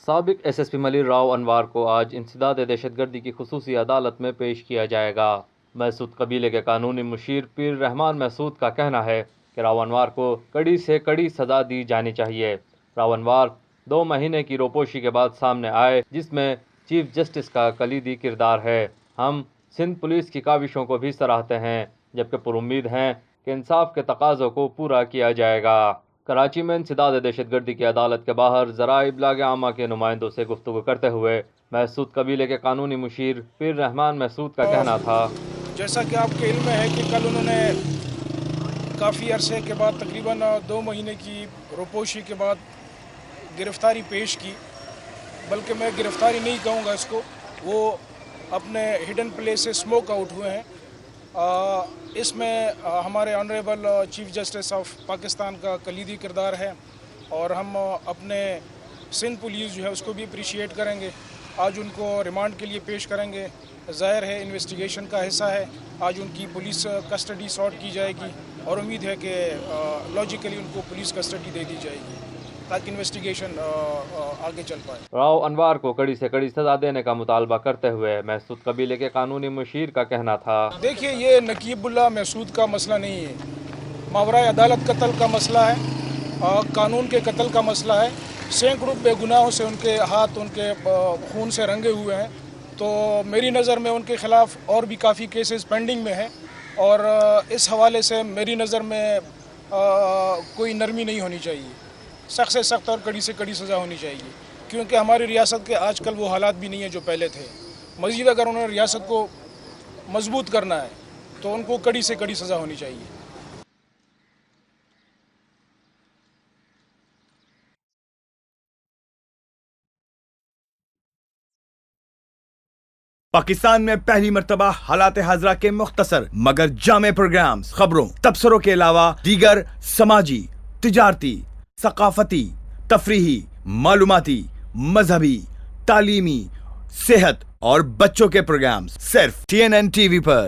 سابق S S P Malir Rao Anwar کو آج انسداد دہشت گردی کی خصوصی عدالت میں پیش کیا جائے گا۔ محسود قبیلے کے قانونی مشیر پیر رحمان محسود کا کہنا ہے کہ راؤ انوار کو کڑی سے کڑی سزا دی جانی چاہیے۔ راؤ انوار 2 مہینے کی روپوشی کے بعد سامنے آئے، جس میں چیف جسٹس کا کلیدی کردار ہے۔ ہم سندھ پولیس کی کاوشوں کو بھی سراہتے ہیں، جبکہ پر امید ہیں کہ انصاف کے تقاضوں کو پورا کیا جائے گا۔ کراچی میں انسداد دہشت گردی کی عدالت کے باہر ذرائع ابلاغ عامہ کے نمائندوں سے گفتگو کرتے ہوئے محسود قبیلے کے قانونی مشیر پیر رحمان محسود کا کہنا تھا، جیسا کہ آپ کے علم میں ہے کہ کل انہوں نے کافی عرصے کے بعد تقریباً 2 مہینے کی روپوشی کے بعد گرفتاری پیش کی، بلکہ میں گرفتاری نہیں کہوں گا اس کو، وہ اپنے ہڈن پلیس سے اسموک آؤٹ ہوئے ہیں۔ اس میں ہمارے honourable chief justice of Pakistan کا کلیدی کردار ہے، اور ہم اپنے سندھ پولیس جو ہے اس کو بھی اپریشیٹ کریں گے۔ آج ان کو ریمانڈ کے لیے پیش کریں گے، ظاہر ہے انویسٹیگیشن کا حصہ ہے، آج ان کی پولیس کسٹڈی ساٹ کی جائے گی، اور امید ہے کہ لاجیکلی ان کو پولیس کسٹڈی دے دی جائے گی تاکہ انویسٹیگیشن آگے چل پائے۔ راؤ انوار کو کڑی سے کڑی سزا دینے کا مطالبہ کرتے ہوئے محسود قبیلے کے قانونی مشیر کا کہنا تھا، دیکھیے یہ نقیب اللہ محسود کا مسئلہ نہیں ہے، ماورائے عدالت قتل کا مسئلہ ہے، قانون کے قتل کا مسئلہ ہے۔ سینکڑوں بے گناہوں سے ان کے ہاتھ ان کے خون سے رنگے ہوئے ہیں، تو میری نظر میں ان کے خلاف اور بھی کافی کیسز پینڈنگ میں ہیں، اور اس حوالے سے میری نظر میں کوئی نرمی نہیں ہونی چاہیے، سخت سے سخت اور کڑی سے کڑی سزا ہونی چاہیے، کیونکہ ہماری ریاست کے آج کل وہ حالات بھی نہیں ہیں جو پہلے تھے۔ مزید اگر انہوں نے ریاست کو مضبوط کرنا ہے تو ان کو کڑی سے کڑی سزا ہونی چاہیے۔ پاکستان میں پہلی مرتبہ حالات حاضرہ کے مختصر مگر جامع پروگرامز، خبروں، تبصروں کے علاوہ دیگر سماجی، تجارتی، ثقافتی، تفریحی، معلوماتی، مذہبی، تعلیمی، صحت اور بچوں کے پروگرامز صرف TNN TV پر۔